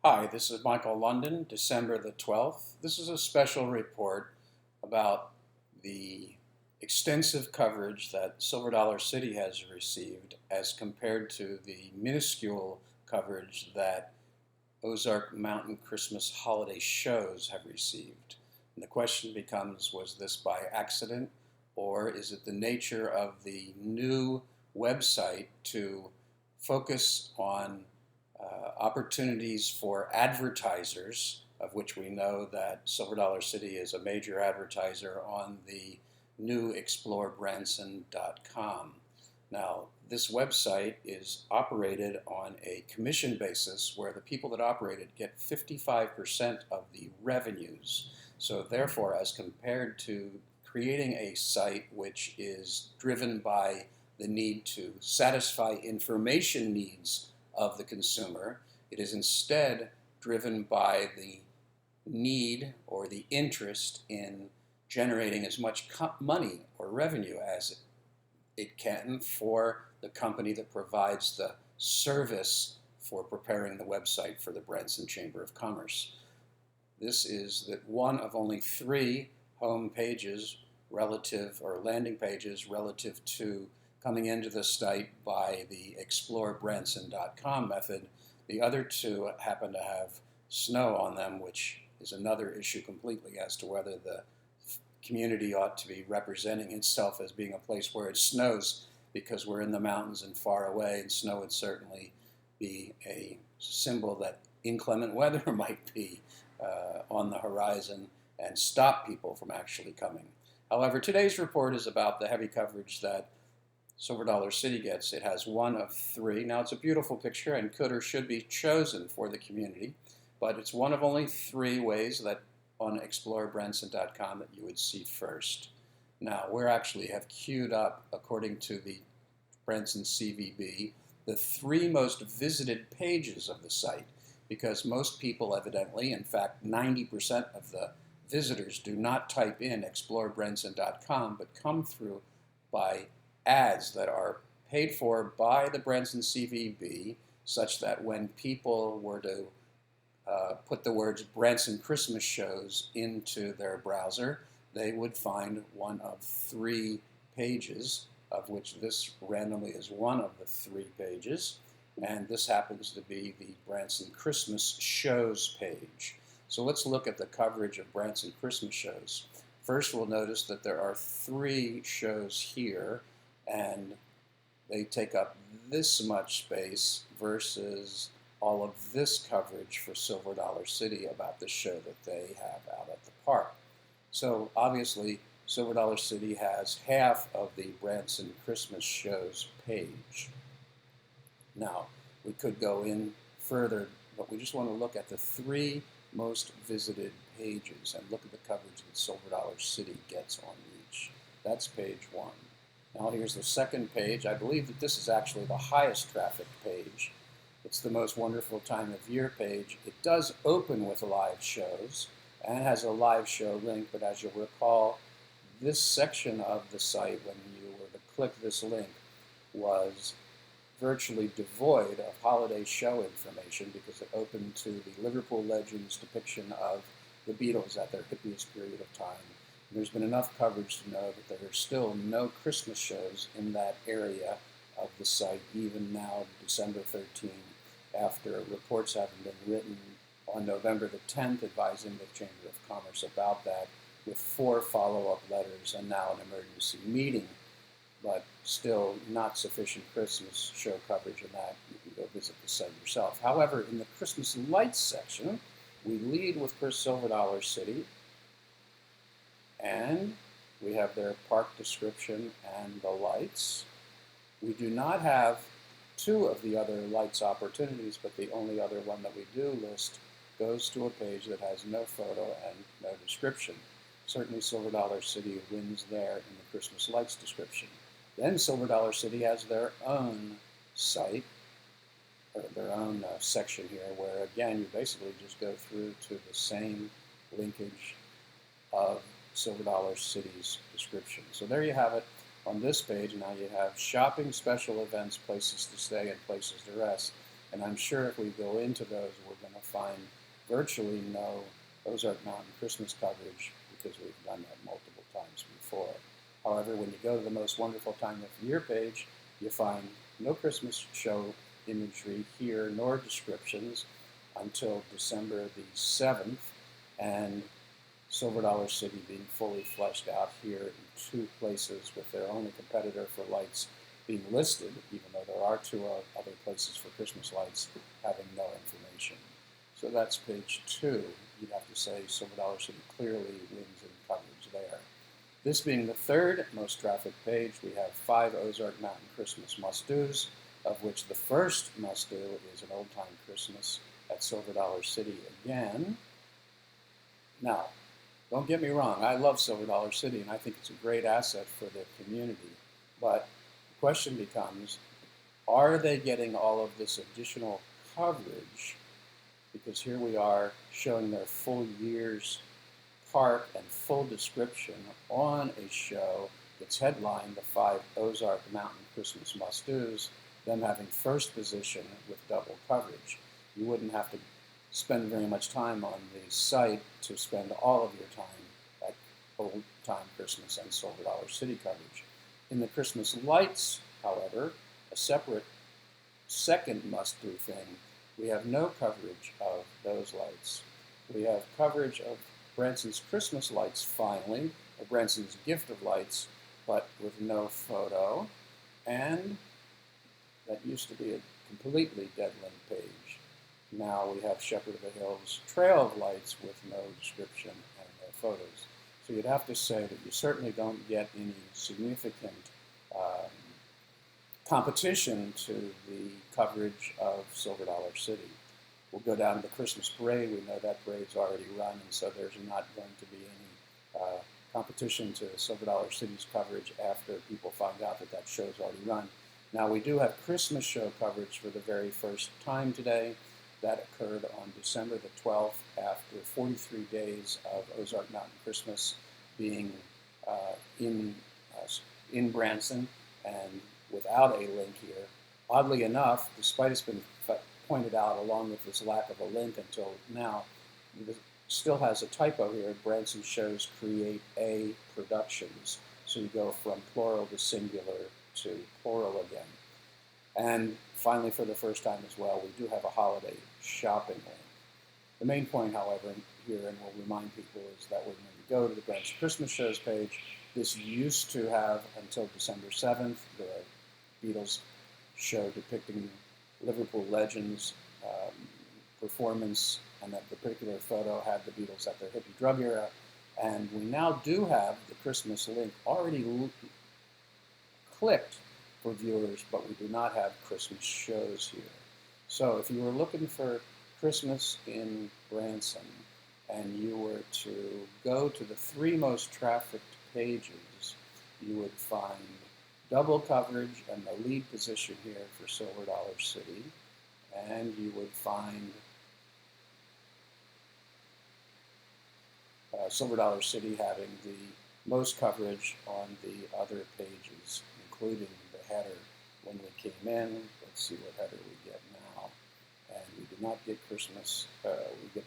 Hi, this is Michael London, December the 12th. This is a special report about the extensive coverage that Silver Dollar City has received as compared to the minuscule coverage that Ozark Mountain Christmas holiday shows have received. And the question becomes, was this by accident, or is it the nature of the new website to focus on opportunities for advertisers, of which we know that Silver Dollar City is a major advertiser on the new explorebranson.com. Now, this website is operated on a commission basis where the people that operate it get 55% of the revenues. So therefore, as compared to creating a site which is driven by the need to satisfy information needs of the consumer, it is instead driven by the need or the interest in generating as much money or revenue as it can for the company that provides the service for preparing the website for the Branson Chamber of Commerce. This is that one of only three home pages relative, or landing pages relative to coming into the site by the explorebranson.com method. The other two happen to have snow on them, which is another issue completely as to whether the community ought to be representing itself as being a place where it snows, because we're in the mountains and far away, and snow would certainly be a symbol that inclement weather might be on the horizon and stop people from actually coming. However, today's report is about the heavy coverage that Silver Dollar City gets. It has one of three. Now, it's a beautiful picture and could or should be chosen for the community, but it's one of only three ways that on explorebranson.com that you would see first. Now, we actually have queued up, according to the Branson CVB, the three most visited pages of the site, because most people evidently, in fact 90% of the visitors, do not type in explorebranson.com but come through by ads that are paid for by the Branson CVB, such that when people were to put the words Branson Christmas shows into their browser, they would find one of three pages, of which this randomly is one of the three pages, and this happens to be the Branson Christmas shows page. So let's look at the coverage of Branson Christmas shows. First, we'll notice that there are three shows here, and they take up this much space versus all of this coverage for Silver Dollar City about the show that they have out at the park. So obviously, Silver Dollar City has half of the Branson Christmas shows page. Now, we could go in further, but we just want to look at the three most visited pages and look at the coverage that Silver Dollar City gets on each. That's page one. Now here's the second page. I believe that this is actually the highest trafficked page. It's the most wonderful time of year page. It does open with live shows and has a live show link, but as you'll recall, this section of the site, when you were to click this link, was virtually devoid of holiday show information because it opened to the Liverpool Legends depiction of the Beatles at their hippiest period of time. There's been enough coverage to know that there are still no Christmas shows in that area of the site, even now, December 13, after reports having been written on November the 10th advising the Chamber of Commerce about that, with 4 follow-up letters and now an emergency meeting, but still not sufficient Christmas show coverage in that. You can go visit the site yourself. However, in the Christmas lights section, we lead with Silver Dollar City, and we have their park description and the lights. We do not have 2 of the other lights opportunities, but the only other one that we do list goes to a page that has no photo and no description. Certainly Silver Dollar City wins there in the Christmas lights description. Then Silver Dollar City has their own site, or their own section here, where again you basically just go through to the same linkage of Silver Dollar City's description. So there you have it on this page. Now you have shopping, special events, places to stay, and places to rest. And I'm sure if we go into those, we're going to find virtually no Ozark Mountain Christmas coverage because we've done that multiple times before. However, when you go to the Most Wonderful Time of Year page, you find no Christmas show imagery here nor descriptions until December the 7th, and Silver Dollar City being fully fleshed out here in two places with their only competitor for lights being listed, even though there are two other places for Christmas lights having no information. So that's page 2. You'd have to say Silver Dollar City clearly wins in coverage there. This being the third most trafficked page, we have 5 Ozark Mountain Christmas must-dos, of which the first must-do is an old-time Christmas at Silver Dollar City again. Now, don't get me wrong, I love Silver Dollar City and I think it's a great asset for the community, but the question becomes, are they getting all of this additional coverage? Because here we are showing their full year's park and full description on a show that's headlined the 5 Ozark Mountain Christmas must-dos, them having first position with double coverage. You wouldn't have to spend very much time on the site to spend all of your time at Old Time Christmas and Silver Dollar City coverage. In the Christmas lights, however, a separate second must-do thing, we have no coverage of those lights. We have coverage of Branson's Christmas lights finally, or Branson's gift of lights, but with no photo. And that used to be a completely dead link page. Now we have Shepherd of the Hills Trail of Lights with no description and no photos. So you'd have to say that you certainly don't get any significant competition to the coverage of Silver Dollar City. We'll go down to the Christmas parade. We know that parade's already run, and so there's not going to be any competition to Silver Dollar City's coverage after people find out that that show's already run. Now we do have Christmas show coverage for the very first time today. That occurred on December the 12th after 43 days of Ozark Mountain Christmas being in Branson and without a link here. Oddly enough, despite it's been pointed out along with this lack of a link until now, it still has a typo here. Branson shows create a productions. So you go from plural to singular to plural again. And finally, for the first time as well, we do have a holiday shopping link. The main point, however, here, and we'll remind people, is that when you go to the Branson Christmas shows page, this used to have, until December 7th, the Beatles show depicting Liverpool Legends performance, and that particular photo had the Beatles at their hippie drug era. And we now do have the Christmas link already clicked for viewers, but we do not have Christmas shows here. So if you were looking for Christmas in Branson and you were to go to the 3 most trafficked pages, you would find double coverage and the lead position here for Silver Dollar City, and you would find Silver Dollar City having the most coverage on the other pages, including the header. When we came in, let's see what header we get now. And we did not get Christmas. We get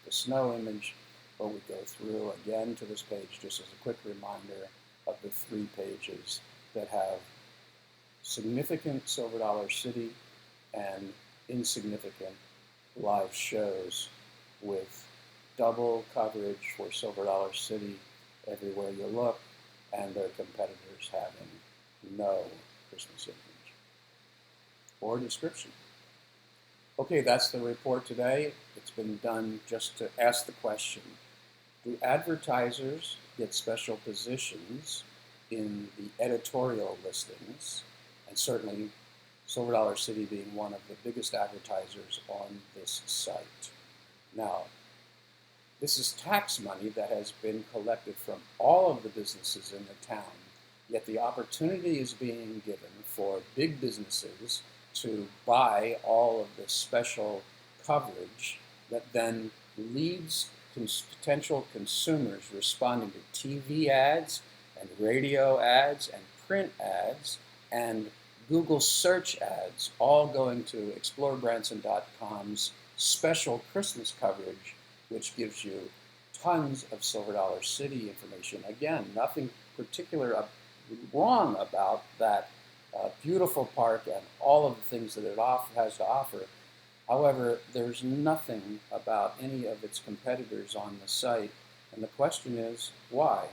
the snow image, but we go through again to this page just as a quick reminder of the 3 pages that have significant Silver Dollar City and insignificant live shows with double coverage for Silver Dollar City everywhere you look, and their competitors having no Christmas image or description. Okay, that's the report today. It's been done just to ask the question, do advertisers get special positions in the editorial listings? And certainly Silver Dollar City being one of the biggest advertisers on this site. Now, this is tax money that has been collected from all of the businesses in the town, yet the opportunity is being given for big businesses to buy all of this special coverage that then leads potential consumers responding to TV ads and radio ads and print ads and Google search ads, all going to explorebranson.com's special Christmas coverage, which gives you tons of Silver Dollar City information. Again, nothing particular wrong about that beautiful park and all of the things that it has to offer. However, there's nothing about any of its competitors on the site, and the question is, why?